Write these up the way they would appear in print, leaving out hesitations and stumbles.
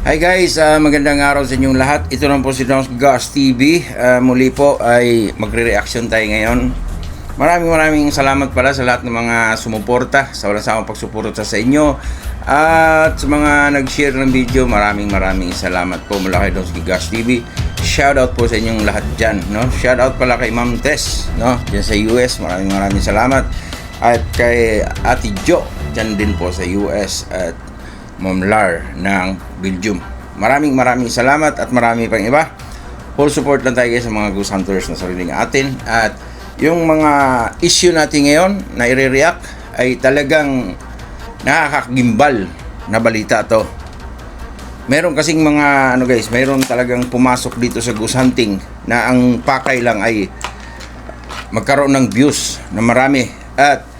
Hi guys, magandang araw sa inyong lahat. Ito lang po si Don Gas TV. Muli po ay magre-reaction tayo ngayon. Maraming salamat pala sa lahat ng mga sumuporta, sa walang samang pagsuporta sa inyo. At sa mga nag-share ng video, maraming salamat po mula kay Don Gas TV. Shoutout po sa inyong lahat dyan, no? Shoutout pala kay Ma'am Tess, no? Dyan sa US, maraming salamat. At kay Ate Jo, dyan din po sa US. At Ma'am Lar ng Belgium. Maraming salamat at marami pang iba. Full support lang tayo guys sa mga Ghost Hunters na sariling atin. At yung mga issue natin ngayon na i-react ay talagang nakakagimbal na balita to. Meron kasing mga guys, meron talagang pumasok dito sa Ghost Hunting na ang pakay lang ay magkaroon ng views na marami at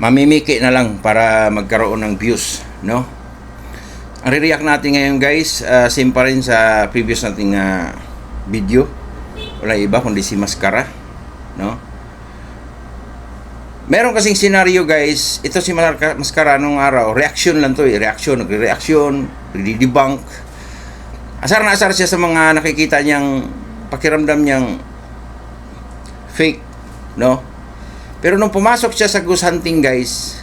mamimiki na lang para magkaroon ng views, no? Ang re-react natin ngayon guys, same pa rin sa previous nating video. Wala iba kundi si Mascara, no? Meron kasing scenario guys, ito si Mascara nung araw, reaction lang to nagre-reaction, nagdi-debunk. Asar na asar siya sa mga nakikita niyang pakiramdam niyang fake, no? Pero nung pumasok siya sa Ghost Hunting guys,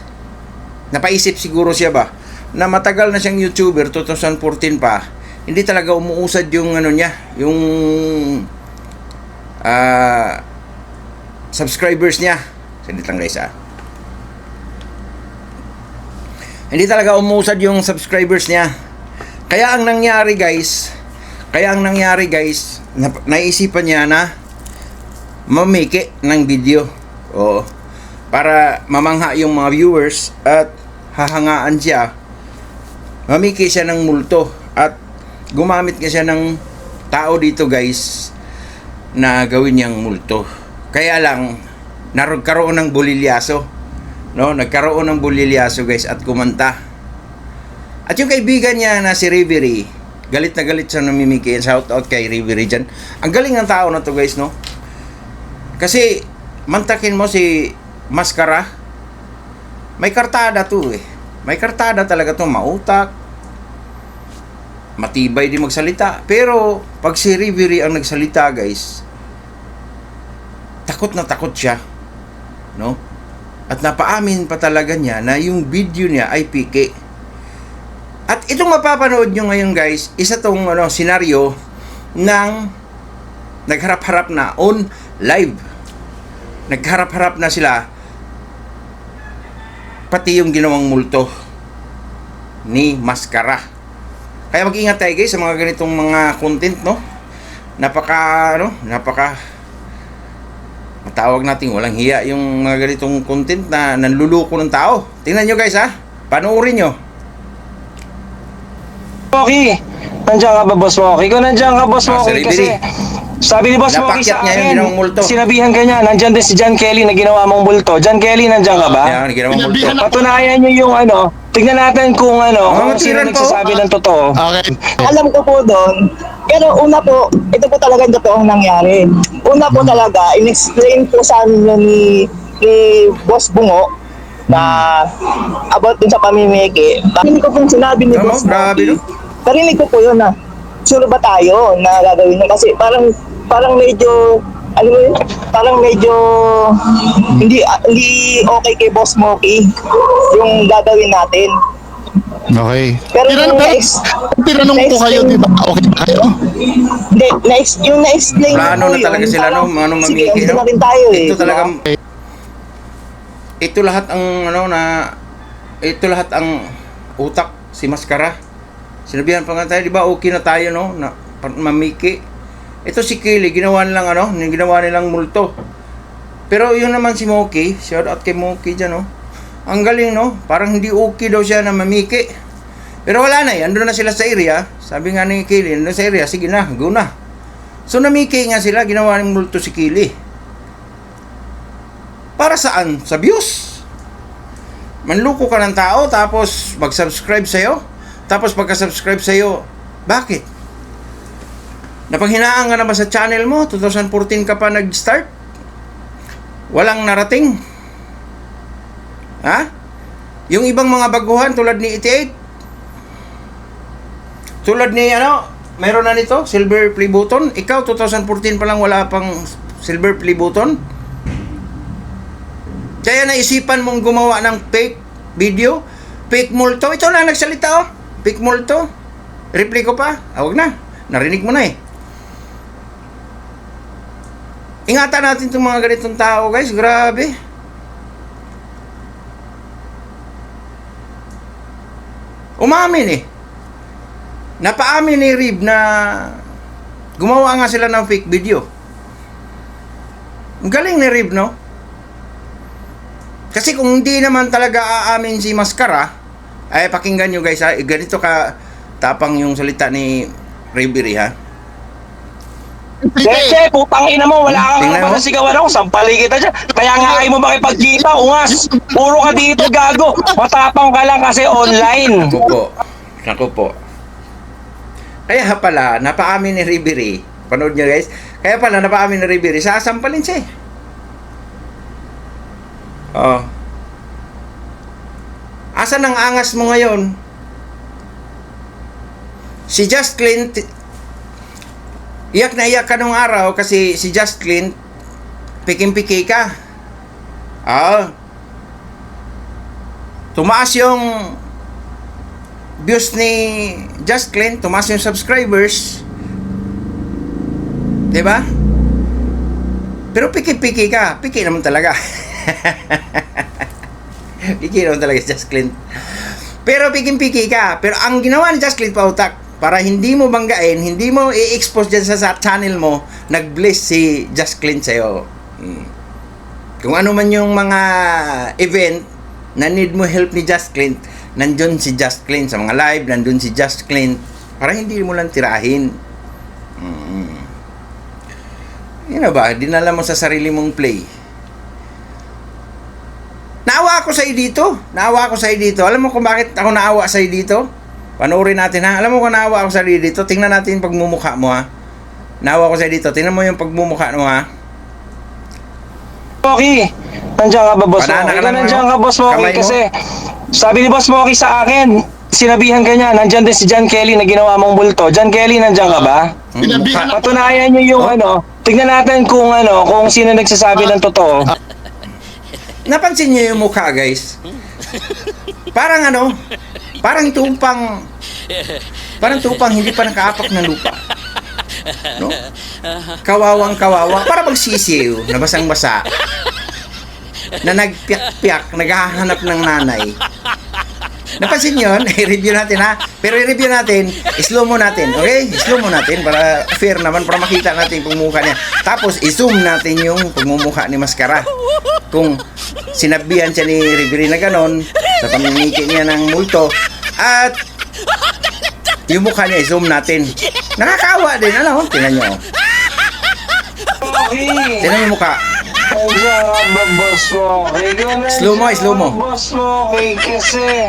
napaisip siguro siya ba na matagal na siyang YouTuber, 2014 pa, hindi talaga umuusad yung niya, yung subscribers niya. Saglit lang guys Hindi talaga umuusad yung subscribers niya. Kaya ang nangyari guys, naisipan niya na mamiki ng video. Oo. Para mamangha yung mga viewers at hahangaan siya. Mamiki siya ng multo at gumamit nga siya ng tao dito guys na gawin niyang multo. Kaya lang nagkaroon ng bulilyaso, no? Nagkaroon ng bulilyaso guys at kumanta. At yung kaibigan niya na si Rivery, galit na galit siya namimiki. Shout out kay Rivery dyan. Ang galing ng tao na to guys, no? Kasi mantakin mo si Mascara, may kartada to may kartada talaga to, mautak, matibay din magsalita. Pero pag si Rivery ang nagsalita guys, takot na takot siya, no? At napaamin pa talaga niya na yung video niya ay piki. At itong mapapanood nyo ngayon guys, isa tong senaryo ng nagharap-harap na on live. Nagharap-harap na sila, pati yung ginawang multo ni Mascara. Kaya mag-ingat tayo guys sa mga ganitong mga content, no? Napaka matawag natin walang hiya yung mga ganitong content na nanluluko ng tao. Tingnan nyo guys panoorin nyo. Okay, nandiyan ka ba Boss Moki? Kung nandiyan ka Boss Moki kasi sabi ni Boss Moki sa akin, sinabihan ka niya, nandiyan din si John Kelly na ginawa mong multo. John Kelly, nandiyan ka ba? Yan, ginawang multo. Patunayan niyo yung tignan natin kung kung sino nagsasabi ng totoo. Okay. Alam ko po doon, pero una po, ito po talaga yung totoong nangyari. Una po talaga, in-explain po sa amin yun ni Boss Bungo na about dun sa pamimiki. Parinig ko pong sinabi ni Boss Bungo. Parinig ko po yun sure ba tayo na gagawin yun? Kasi parang medyo parang medyo hindi okay kay Boss Moki yung gagawin natin. Okay. Pero tinanong ko kayo, di ba? Okay na kayo? Hindi, yung na-explain plano na talaga sila, no? Mamiki, sige, no? na rin tayo Ito talagang ito lahat ang ito lahat ang utak si Mascara. Sinabihan pa nga tayo, di ba? Okay na tayo, no? Na mamiki. Ito si Kelly, ginawa nilang multo. Pero yun naman si Moki, shout out kay Moki dyan, no? Ang galing, no? Parang hindi okay daw siya na mamiki. Pero wala na, andun na sila sa area. Sabi nga ni Kelly, andun sa area, sige na, go na. So namiki nga sila, ginawa ng multo si Kelly. Para saan? Sa views. Manluko ka ng tao, tapos mag-subscribe sa'yo. Tapos pagka-subscribe sa'yo, bakit? Napanghinaan ka na ba sa channel mo? 2014 ka pa nag-start? Walang narating? Ha? Yung ibang mga baguhan tulad ni 88, Tulad ni meron na nito, silver play button. Ikaw, 2014 pa lang wala pang silver play button. Kaya naisipan mong gumawa ng fake video, fake multo. Ito na nagsalita fake multo. Reply ko pa. Wag na. Narinig mo na eh. Ingatan natin itong mga ganitong tao, guys. Grabe. Umamin eh. Napaamin ni Rib na gumawa nga sila ng fake video. Ang galing ni Rib, no? Kasi kung hindi naman talaga aamin si Mascara, ay pakinggan nyo guys ha. Ganito ka tapang yung salita ni Ribery ha. Che, putang ina mo, wala kang Tingnan mo. napasigawan ako, sampali kita dyan. Kaya nga ayaw mo makipagkita, ungas. Puro ka dito, gago. Matapang ka lang kasi online. Naku po. Kaya pala, napaamin ni Ribery. Panood nyo guys. Kaya pala, napaamin ni Ribery. Sasampalin siya eh. Asan ang angas mo ngayon? Si Just Clint, iyak na iyak ka nung araw kasi si Just Clint, pikim-piki ka. Tumaas yung views ni Just Clint, tumaas yung subscribers. Diba? Pero piki-piki ka. Piki naman talaga. Piki naman talaga si Just Clint. Pero pikim-piki ka. Pero ang ginawa ni Just Clint pautak, para hindi mo banggain, hindi mo i-expose dyan sa channel mo, nag-bless si Just Clint sa'yo. Kung ano man yung mga event na need mo help ni Just Clint, nandun si Just Clint. Sa mga live, nandun si Just Clint. Para hindi mo lang tirahin. Yun na ba? Dinala mo sa sarili mong play. Naawa ako sa'yo dito. Naawa ako sa'yo dito. Alam mo kung bakit ako naawa sa'yo dito? Panoorin natin ha. Alam mo kung naawa ako sa'yo dito? Tingnan natin yung pagmumukha mo ha. Naawa ako sa'yo dito. Tingnan mo yung pagmumukha mo ha. Moki, nandiyan ka ba, Boss Banana Moki? ka lang, Nandiyan ka, Boss kamay Moki, mo. kasi sabi ni Boss Moki sa akin, sinabihan ka niya, nandiyan din si John Kelly na ginawa mong bulto. John Kelly, nandiyan ka ba? Sinabihan ako. Patunayan niyo yung tignan natin kung kung sino nagsasabi ng totoo. Napansin niyo yung mukha guys? Parang parang tupang hindi pa nakaapak ng lupa. No? Kawawang kawawa. Para magsisiw, nabasang-basa. Na nagpiyak-piyak, naghahanap ng nanay. Napansin yun? I-review natin ha. Pero i-review natin, slow mo natin. Okay? Slow mo natin para fair naman, para makita natin yung pagmumukha niya. Tapos i-zoom natin yung pagmumukha ni Mascara. Kung sinabihan siya ni Ribery na ganon, sa pamimiki niya ng multo, at yung mukha niya i-zoom natin. Nakakaawa din, ano? Tingnan nyo. Tingnan yung mukha. Nandiyan ka ba, Boss Moki? Slow mo, slow mo. Boss Moki, kasi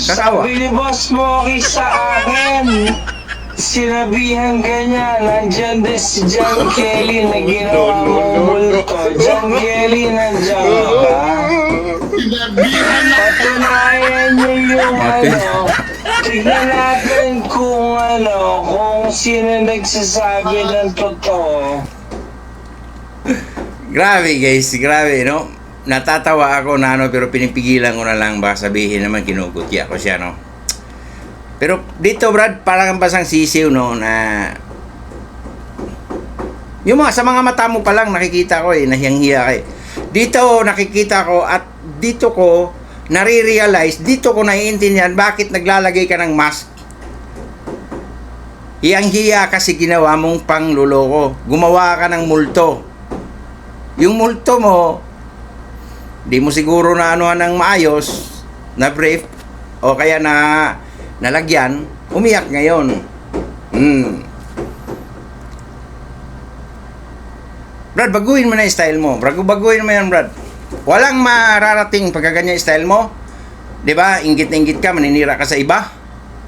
Kakawa. sabi ni Boss Moki sa akin, sinabihan ka niya, nandiyan din si John Kelly na ginawa mong multo. John Kelly, nandiyan ka ba? Sinabihan ako. Patunayan niyo yung tignan natin kung sino nagsasabi ng totoo. Grabe guys, grabe no. Natatawa ako na pero pinipigilan ko na lang ba sabihin naman kinugutya ko siya no. Pero dito Brad, parang basang sisiw no na yung sa mga mata mo pa lang nakikita ko nahiyang-hiya ka Dito nakikita ko at dito ko nare-realize, dito ko naiintindihan bakit naglalagay ka ng mask. Hiyang-hiya kasi ginawa mong pangluloko. Gumawa ka ng multo. Yung multo mo, di mo siguro na anuhan ng maayos, na brief, o kaya na nalagyan, umiyak ngayon. Brad, baguhin mo na yung style mo. Baguhin mo yan, Brad. Walang mararating pagka ganyan yung style mo. Diba? Ingit-ingit ka, maninira ka sa iba.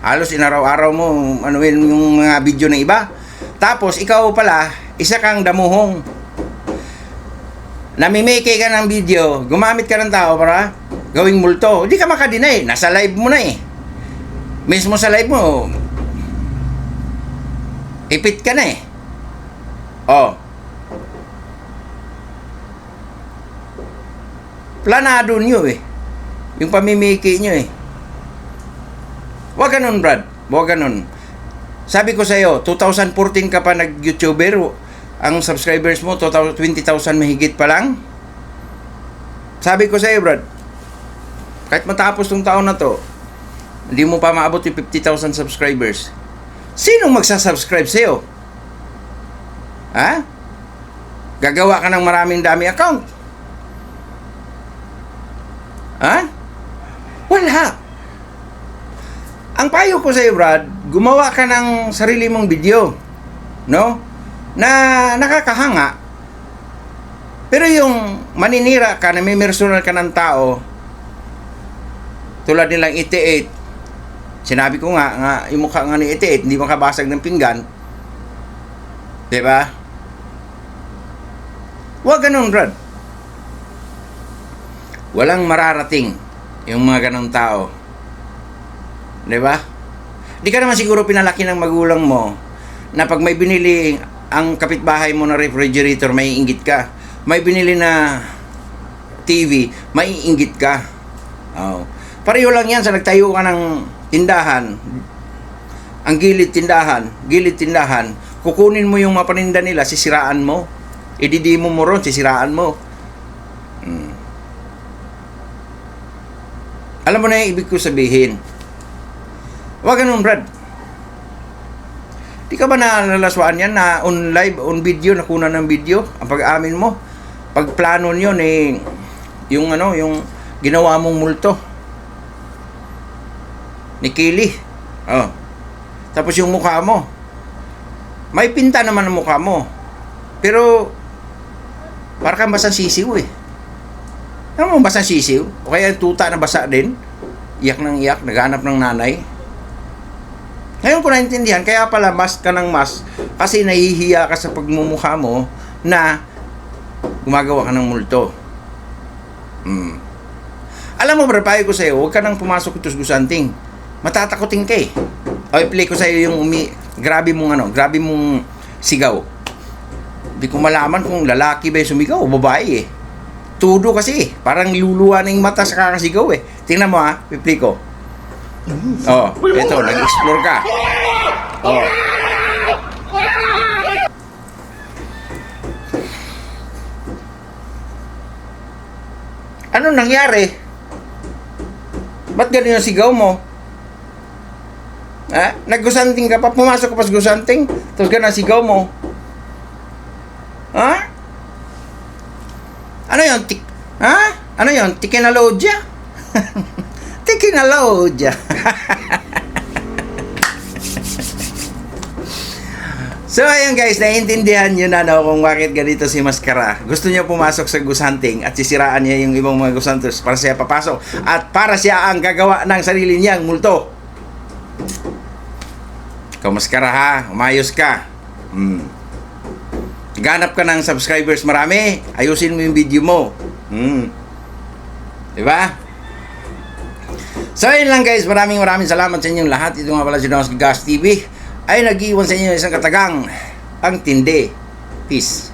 Halos inaraw-araw mo, anuin yung mga video ng iba. Tapos, ikaw pala, isa kang damuhong. Namimeke ka ng video, gumamit ka ng tao para gawing multo. Hindi ka makadinay, nasa live mo na eh. Mismo sa live mo, Ipit ka na eh. Oh. Planado nyo eh. Yung pamimiki nyo eh. Huwag ganun, Brad. Huwag ganun. Sabi ko sa'yo, 2014 ka pa nag-YouTuber, ang subscribers mo, 20,000 mahigit pa lang. Sabi ko sa'yo, Brad, kahit matapos tong taon na to, hindi mo pa maabot yung 50,000 subscribers. Sinong magsasubscribe sa'yo? Ha? Gagawa ka ng maraming dami account. Ha? Wala. Ang payo ko sa iyo, Brad, gumawa ka ng sarili mong video, no? Na nakakahanga. Pero yung maninira ka, na may personal ka ng tao, tulad nilang 88, sinabi ko nga yung mukha nga ni 88, hindi makabasag ng pinggan. Diba? Huwag ganun, Brad. Walang mararating yung mga ganong tao. Diba? Di ka naman siguro pinalaki ng magulang mo na pag may binili ang kapitbahay mo na refrigerator, may inggit ka. May binili na TV, may inggit ka. Oh. Pareho lang yan sa nagtayo ka ng tindahan. Ang gilid tindahan, kukunin mo yung mapaninda nila, sisiraan mo. Ididimo mo ron, sisiraan mo. Alam mo na yung ibig ko sabihin. Huwag ganun, Brad. Di ka ba nalalaswaan yan na on live, on video, nakuna ng video, ang pag-amin mo? Pag plano nyo, eh, yung ginawa mong multo. Ni Kili. Oh. Tapos yung mukha mo. May pinta naman ang mukha mo. Pero, para kang basang sisiw eh. Ano mo basang sisiw? O kaya tuta na basa din. Iyak ng iyak, naghanap ng nanay. Ngayon ko naintindihan, kaya pala mask ka ng mask kasi nahihiya ka sa pagmumukha mo na gumagawa ka ng multo. Alam mo, bro, payo ko sa'yo, huwag ka nang pumasok ito sa gusanting. Matatakotin ka eh. O, i-play ko sa'yo yung grabe mong sigaw. Hindi ko malaman kung lalaki ba yung sumigaw o babae eh. Tudo kasi eh. Parang luluwa na yung mata sa kakasigaw eh. Tingnan mo ha, i-play ko. Oh, eto, nag-explore ka. Oh. Ano nangyari? Ba't ganun yung sigaw mo? Ha? Naggusanting ka pa, pumasok ka pa sa gusanting, tapos ganun ang sigaw mo. Ha? Ano yun? Ha? Ano yun? Tikinalodya? Tikinalodya. So, ayun guys, naiintindihan nyo na no, kung bakit ganito si Maskara. Gusto niya pumasok sa gusanting at sisiraan niya yung ibang mga gusanters para siya papasok at para siya ang gagawa ng sarili niyang multo. Ikaw, Maskara ha, umayos ka. Ganap ka ng subscribers marami, ayusin mo yung video mo. Diba? So, ayun lang guys, maraming salamat sa inyong lahat. Ito nga pala si Gas TV ay nag-iwan sa inyo isang katagang ang tindi. Peace.